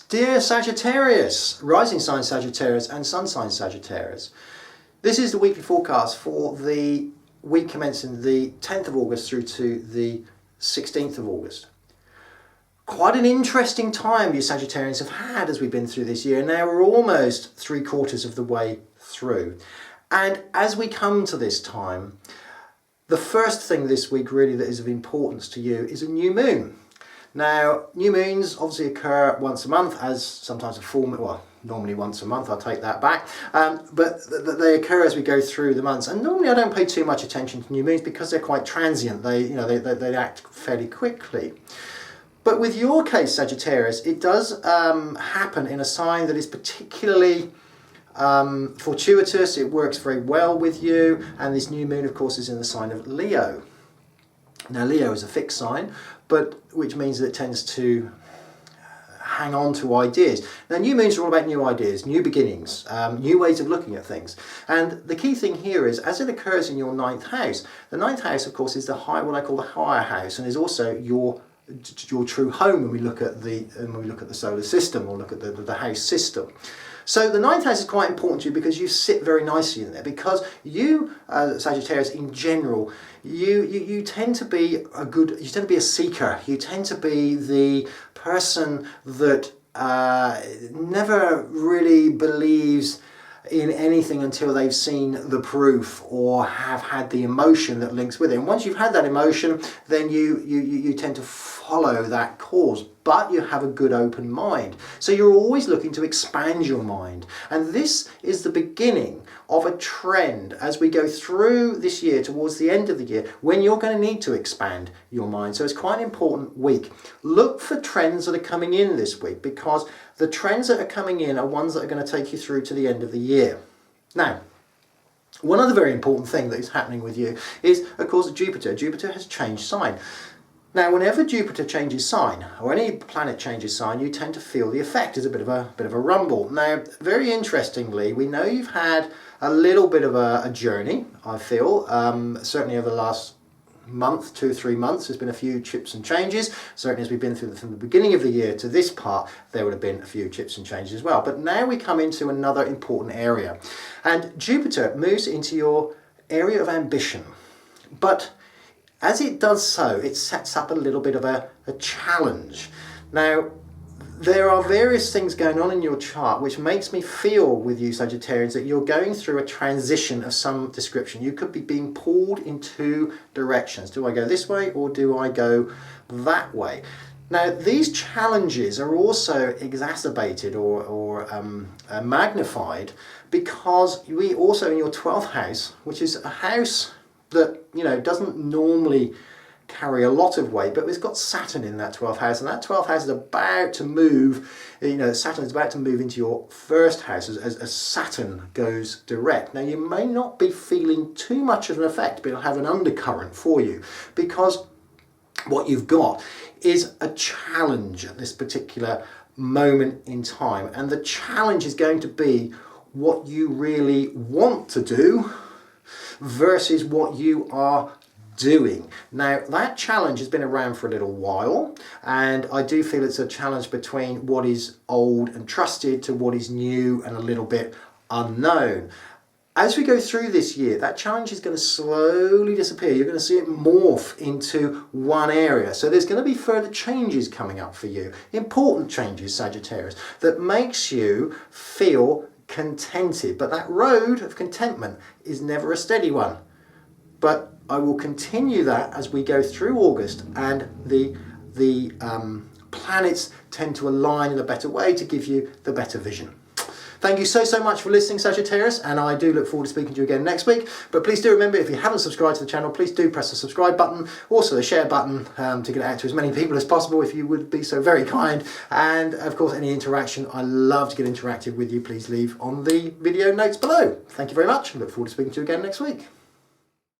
Dear Sagittarius, rising sign Sagittarius and sun sign Sagittarius, this is the weekly forecast for the week commencing the 10th of August through to the 16th of August. Quite an interesting time you Sagittarians have had as we've been through this year. Now we're almost 3/4 of the way through. And as we come to this time, the first thing this week really that is of importance to you is a new moon. Now, new moons obviously occur once a month, as sometimes a full moon, well, normally once a month, I'll take that back, but they occur as we go through the months. And normally I don't pay too much attention to new moons because they're quite transient. They act fairly quickly. But with your case, Sagittarius, it does happen in a sign that is particularly fortuitous. It works very well with you, and this new moon, of course, is in the sign of Leo. Now, Leo is a fixed sign, but which means that it tends to hang on to ideas. Now, new moons are all about new ideas, new beginnings, new ways of looking at things. And the key thing here is, as it occurs in your 9th house, the 9th house, of course, is what I call the higher house, and is also your true home when we look at the solar system or look at the house system. So the 9th house is quite important to you because you sit very nicely in there, because you, Sagittarius in general, you tend to be a seeker. You tend to be the person that never really believes in anything until they've seen the proof or have had the emotion that links with it. And once you've had that emotion, then you tend to follow that cause, but you have a good open mind. So you're always looking to expand your mind. And this is the beginning of a trend as we go through this year towards the end of the year, when you're going to need to expand your mind. So it's quite an important week. Look for trends that are coming in this week, because the trends that are coming in are ones that are going to take you through to the end of the year. Now, one other very important thing that is happening with you is, of course, Jupiter. Jupiter has changed sign. Now, whenever Jupiter changes sign, or any planet changes sign, you tend to feel the effect. There's a bit of a rumble. Now, very interestingly, we know you've had a little bit of a journey, I feel, certainly over the last month, 2 or 3 months, there's been a few chips and changes. Certainly as we've been through from the beginning of the year to this part, there would have been a few chips and changes as well. But now we come into another important area. And Jupiter moves into your area of ambition. But as it does so, it sets up a little bit of a challenge. Now, there are various things going on in your chart which makes me feel with you Sagittarians that you're going through a transition of some description. You could be being pulled in 2 directions. Do I go this way or do I go that way? Now, these challenges are also exacerbated or magnified because we also in your 12th house, which is a house that doesn't normally carry a lot of weight, but it's got Saturn in that 12th house, and that 12th house is about to move, Saturn is about to move into your 1st house as Saturn goes direct. Now, you may not be feeling too much of an effect, but it'll have an undercurrent for you, because what you've got is a challenge at this particular moment in time, and the challenge is going to be what you really want to do versus what you are doing. Now, that challenge has been around for a little while, and I do feel it's a challenge between what is old and trusted to what is new and a little bit unknown. As we go through this year, that challenge is going to slowly disappear. You're going to see it morph into one area. So there's going to be further changes coming up for you, important changes, Sagittarius, that makes you feel contented. But that road of contentment is never a steady one. But I will continue that as we go through August, and the planets tend to align in a better way to give you the better vision. Thank you so much for listening, Sagittarius, and I do look forward to speaking to you again next week. But please do remember, if you haven't subscribed to the channel, please do press the subscribe button, also the share button, to get it out to as many people as possible, if you would be so very kind. And of course, any interaction, I love to get interactive with you. Please leave on the video notes below. Thank you very much, and look forward to speaking to you again next week.